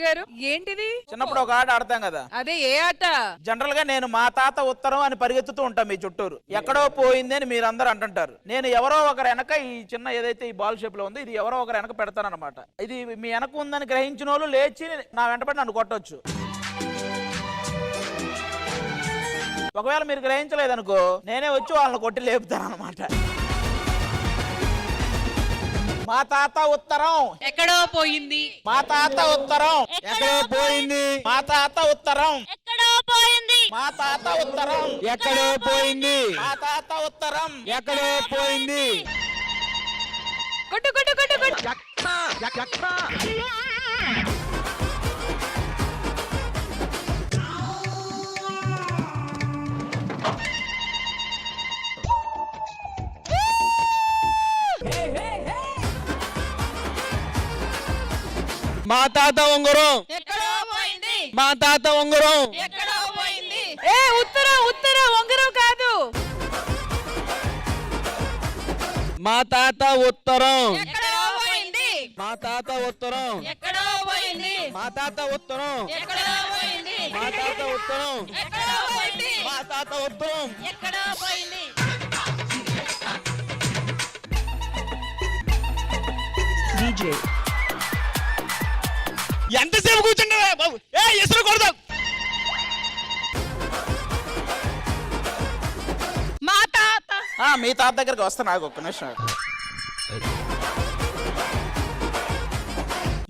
గారు ఏంటిది? చిన్నప్పుడు ఒక ఆట ఆడతాం కదా, అదే ఏ ఆట? జనరల్ గా నేను మా తాత ఉత్తరం అని పరిగెత్తుతూ ఉంటాం మీ చుట్టూరు. ఎక్కడో పోయింది అని మీరందరూ అంటుంటారు. నేను ఎవరో ఒకరు వెనక ఈ చిన్న ఏదైతే ఈ బాల్ షేప్ లో ఉంది, ఇది ఎవరో ఒకరు వెనక పెడతానన్నమాట. ఇది మీ వెనక ఉందని గ్రహించిన వాళ్ళు లేచి నా వెంటబడి నన్ను కొట్టొచ్చు. ఒకవేళ మీరు గ్రహించలేదనుకో, నేనే వచ్చి వాళ్ళని కొట్టి లేపుతాను అనమాట. మా తాత ఉత్తరం ఎక్కడో పోయింది. మా తాత ఉత్తరం ఎక్కడో పోయింది. మా తాత ఉత్తరం ఎక్కడో పోయింది. మా తాత ఉత్తరం ఎక్కడో పోయింది. మా తాత ఉత్తరం ఎక్కడో పోయింది. కొట్టు కొట్టు కొట్టు కొట్టు. మా తాత ఉంగరం. ఎక్కడో పోయింది. మా తాత ఉంగరం. ఎక్కడో పోయింది. ఏ ఉత్తరం ఉత్తరం ఉంగరం కాదు. మా తాత ఉత్తరం. ఎక్కడో పోయింది. మా తాత ఉత్తరం. ఎక్కడో పోయింది. మా తాత ఉత్తరం. ఎక్కడో పోయింది. మా తాత ఉత్తరం. ఎక్కడో పోయింది. మా తాత ఉత్తరం. ఎక్కడో పోయింది. ఎంతసేపు కూర్చుంటావా బాబు? ఎసురు కొడదాం. మా తాత. మీ తాత దగ్గరికి వస్తా, నాకు ఒక్క నిమిషం.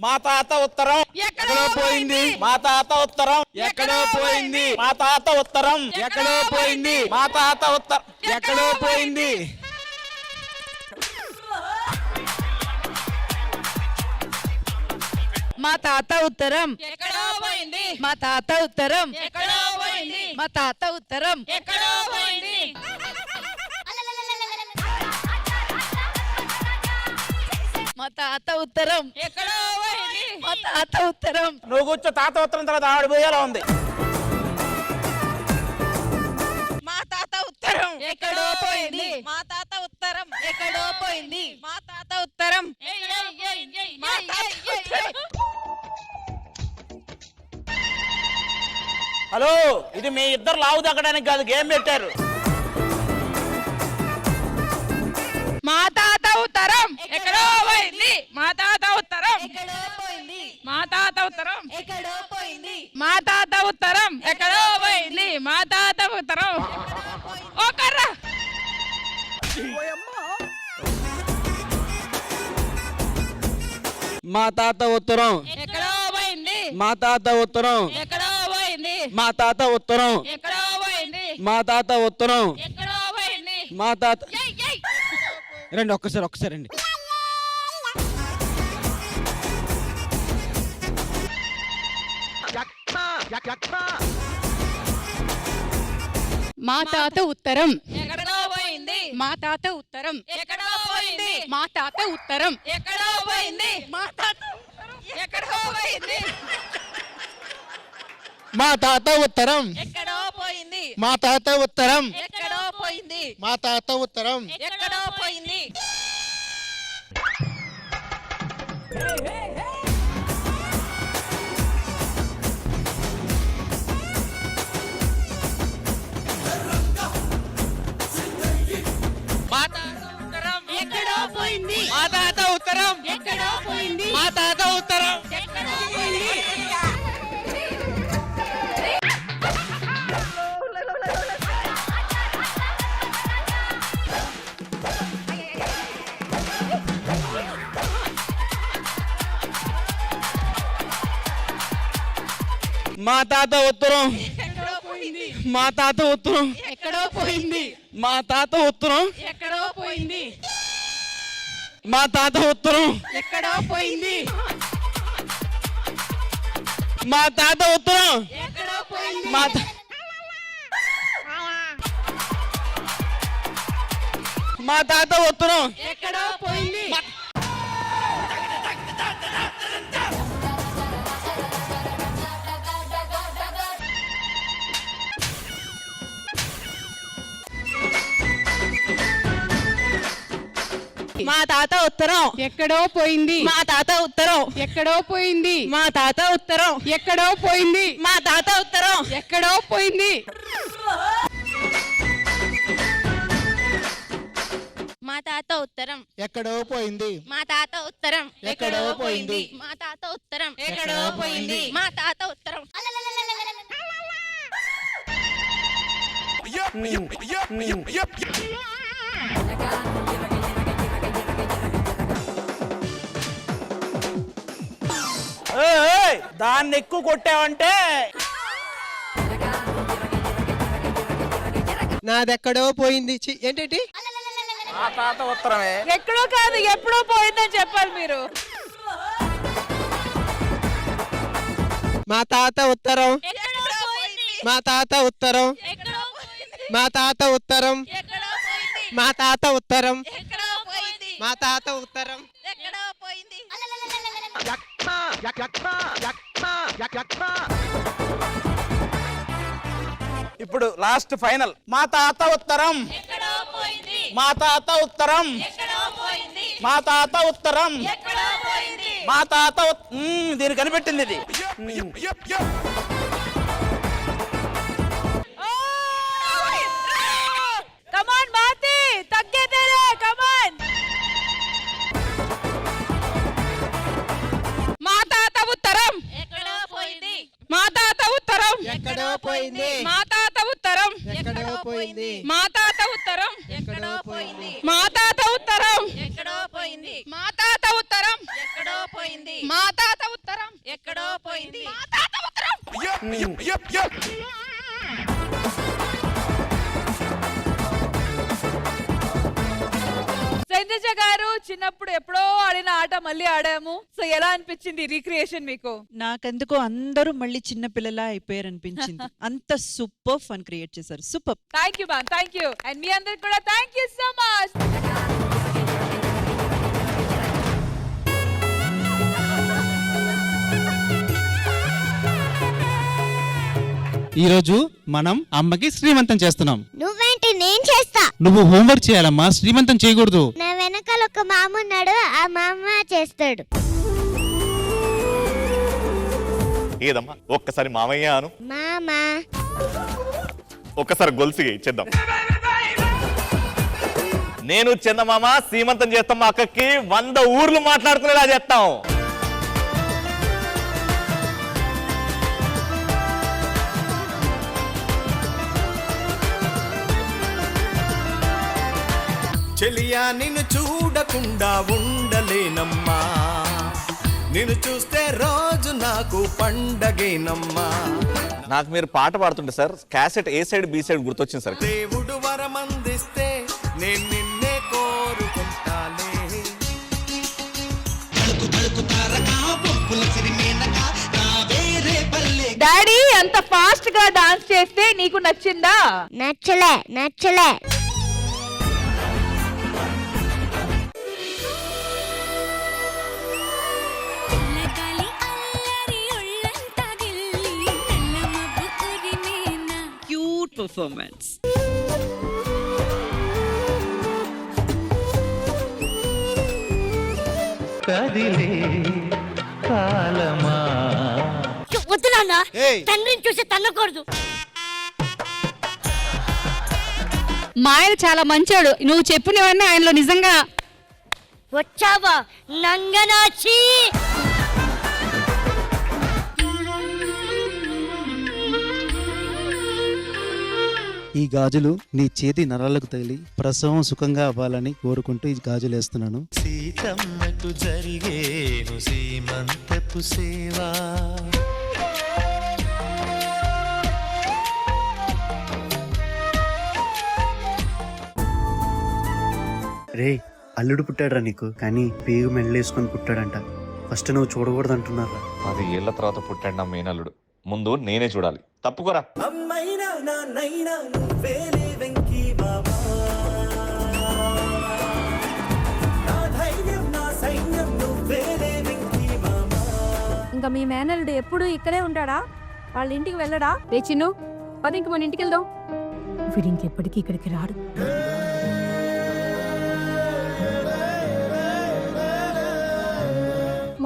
మా తాత ఉత్తరం ఎక్కడో పోయింది. మా తాత ఉత్తరం ఎక్కడో పోయింది. మా తాత ఉత్తరం ఎక్కడో పోయింది. మా తాత ఉత్తరం ఎక్కడో పోయింది. మా తాత ఉత్తరం. ఎక్కడో పోయింది. మా తాత ఉత్తరం. ఎక్కడో పోయింది. మా తాత ఉత్తరం. ఎక్కడో పోయింది. మా తాత ఉత్తరం. ఎక్కడో పోయింది. మా తాత ఉత్తరం. నువ్వు కూర్చో. తాత ఉత్తరం తర్వాత ఆవిడ పోయేలా ఉంది. మా తాత ఉత్తరం. ఎక్కడో పోయింది. మా తాత ఉత్తరం. ఎక్కడో పోయింది. మా తాత ఉత్తరం. మా తాత ఉత్తరం. హలో, ఇది మీ ఇద్దరు లావు తగ్గడానికి కాదు, గేమ్ పెట్టారు. మా తాత ఉత్తరం. ఎక్కడో పోయింది. మా తాత ఉత్తరం. ఎక్కడో పోయింది. మా తాత ఉత్తరం. ఎక్కడో పోయింది. మా తాత ఉత్తరం. ఎక్కడో పోయింది. మా తాత ఉత్తరం. ఓ కర్ర. మా తాత ఉత్తరం. ఎక్కడో పోయింది. మా తాత ఉత్తరం. ఎక్కడో పోయింది. మా తాత ఉత్తరం. ఎక్కడో పోయింది. మా తాత ఉత్తరం. ఎక్కడో పోయింది. మా తాత రండి, ఒక్కసారి రండి. మా తాత ఉత్తరం. ఎక్కడో పోయింది. మా తాత ఉత్తరం. ఎక్కడో పోయింది. మా తాత ఉత్తరం. ఎక్కడో పోయింది. మా తాత ఎక్కడో పోయింది. మా తాత ఉత్తరం. ఎక్కడో పోయింది. మా తాత ఉత్తరం. ఎక్కడో పోయింది. మా తాత ఉత్తరం. ఎక్కడో పోయింది. మా తాత ఉత్తరం. ఎక్కడో పోయింది. మా తాత ఉత్తరం. ఎక్కడో పోయింది. మా తాత ఉత్తరం. ఎక్కడో పోయింది. మా తాత ఉత్తరం. ఎక్కడో పోయింది. మా తాత ఉత్తరం. ఎక్కడో పోయింది. మా తాత ఉత్తరం. ఎక్కడో పోయింది. మా తాత ఉత్తరం. ఎక్కడో పోయింది. మా తాత ఉత్తరం. ఎక్కడో పోయింది. మా మా తాత ఉత్తరం. ఎక్కడో పోయింది. మా తాత ఉత్తరం ఎక్కడో పోయింది. మా తాత ఉత్తరం ఎక్కడో పోయింది. మా తాత ఉత్తరం ఎక్కడో పోయింది. మా తాత ఉత్తరం ఎక్కడో పోయింది. మా తాత ఉత్తరం ఎక్కడో పోయింది. మా తాత ఉత్తరం ఎక్కడో పోయింది. మా తాత ఉత్తరం ఎక్కడో పోయింది. మా తాత ఉత్తరం ఏయ్, దాన్ని ఎక్కువ కొట్టావంటే నాదెక్కడో పోయింది. ఏంటి మా తాత ఉత్తరమే. ఎక్కడో కాదు ఎప్పుడో పోయిందని చెప్పాలి మీరు. మా తాత ఉత్తరం. ఎక్కడో పోయింది. మా తాత ఉత్తరం. ఎక్కడో పోయింది. మా తాత ఉత్తరం. ఎక్కడో పోయింది. మా తాత ఉత్తరం. ఎక్కడో పోయింది. మా తాత ఉత్తరం. ఎక్కడో పోయింది. ఇప్పుడు లాస్ట్ ఫైనల్. మా తాత ఉత్తరం. ఎక్కడో పోయింది. మా తాత ఉత్తరం. ఎక్కడో పోయింది. మా తాత ఉత్తరం. ఎక్కడో పోయింది. మా తాత దీన్ని కనిపెట్టింది ఇది. కమాన్ మాతి తగ్గేదేలే కమాన్. మా తాత ఉత్తరం ఎక్కడో పోయింది. మా తాత ఉత్తరం ఎక్కడో పోయింది. మా తాత ఉత్తరం ఎక్కడో పోయింది. మా తాత ఉత్తరం ఎక్కడో పోయింది. మా తాత ఉత్తరం ఎక్కడో పోయింది. మా తాత ఉత్తరం ఎక్కడో పోయింది. మా తాత ఉత్తరం ఎక్కడో పోయింది. మా తాత ఉత్తరం. సంజయ్ గారు చిన్నప్పుడు ఎప్పుడో ఆడిన ఆట మళ్ళీ ఆడాము. సో ఎలా అనిపించింది రీక్రియేషన్ మీకు? నాకెందుకో అందరూ మళ్ళీ చిన్న పిల్లలా అయిపోయారు అనిపించింది. అంత సూపర్ ఫన్ క్రియేట్ చేశారు. Super. Thank you ma'am, thank you. And మీ అందరికి కూడా థ్యాంక్ యూ సో మచ్. ఈ రోజు మనం అమ్మకి శ్రీమంతం చేస్తున్నాం. నువ్వేంటి నేను చేస్తా. నువ్వు హోంవర్క్ చేయాలమ్మా, శ్రీమంతం చేయకూడదు. నా వెనకాల ఒక మామ ఉన్నాడు, ఆ మామ చేస్తాడు. ఏదమ్మా ఒక్కసారి మామయ్య అను, మామ ఒక్కసారి గొలుసుగా ఇచ్చేద్దాం. నేను చందమామ సీమంతం చేస్తాం, మా అక్కకి 100 ఊర్లు మాట్లాడుకునేలా చేస్తాం. చెలియా నిన్ను చూడకుండా ఉండలేనమ్మా, నిన్ను చూస్తే రోజు నాకు పండగేనమ్మా. నాకు మీరు పాట పాడుతుంటే సార్ క్యాసెట్ ఏ సైడ్ బి సైడ్ గుర్తొచ్చింది సార్. దేవుడు వరమందిస్తే నేను నిన్నే కోరుకుంటానే. డాడీ అంత ఫాస్ట్ గా డాన్స్ చేస్తే నీకు నచ్చిందా? నచ్చలే నచ్చలే. Cute performance. వద్దు నాన్న, తండ్రిని చూసి తన్నకూడదు. మా ఆయన చాలా మంచోడు. నువ్వు చెప్పినవన్నీ ఆయనలో నిజంగా. వచ్చావా నంగనాచి? ఈ గాజులు నీ చేతి నరాలకు తగిలి ప్రసవం సుఖంగా అవ్వాలని కోరుకుంటూ ఈ గాజులు వేస్తున్నాను. సీతమ్మకు జరిగేను సీమంతపు సేవా. రే అల్లుడు పుట్టాడురా నీకు, కానీ పేగు మెళ్ళేసుకొని పుట్టాడంట. ఫస్ట్ నువ్వు చూడకూడదు అంటున్నారా? 10 ఏళ్ల తర్వాత పుట్టాడు నా మేనల్లుడు, ముందు నేనే చూడాలి. తప్పుకోరా. అమ్మైనా నాన్నైనా నువ్వేలే వెంకీ బాబా, నా ధైర్యం నా సైన్యం నువ్వేలే వెంకీ బాబా. ఇంకా మీ మేనల్లుడు ఎప్పుడు ఇక్కడే ఉంటాడా? వాళ్ళ ఇంటికి వెళ్ళడా? రే చిన్ను, పది ఇంక మన ఇంటికి వెళ్దాం. వీడు ఇంకెప్పటికీ ఇక్కడికి రాడు.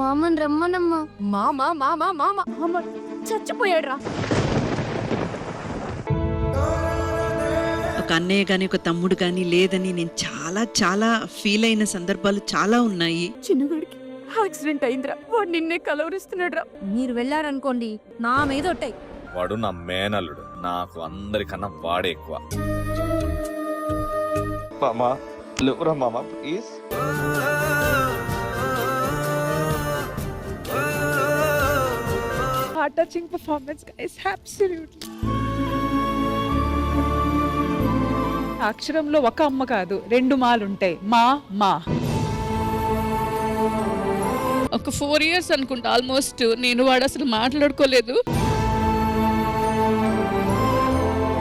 మామని రమ్మనమ్మా. మామ మామ మామ మామ చచ్చిపోయాడు రా. ఒక అన్నయ్య గాని ఒక తమ్ముడు గాని లేదని నేను చాలా చాలా ఫీల్ అయిన సందర్భాలు చాలా ఉన్నాయి. చిన్నగాడికి యాక్సిడెంట్ అయిందిరా. వాడు నిన్నే కలవరిస్తున్నాడు రా. మీరు వెళ్ళారనుకోండి నా మీద ఒట్టాయి. వాడు నా మేనల్లుడు, నాకు అందరికన్నా వాడే ఎక్కువ. మామా లేవురా మామా please. Heart touching performance guys, absolutely. అక్షరంలో ఒక అమ్మ కాదు, 2 మాలు ఉంటాయి. మా మా ఒక 4 years అనుకుంటా ఆల్మోస్ట్ నేను వాడు అసలు మాట్లాడుకోలేదు.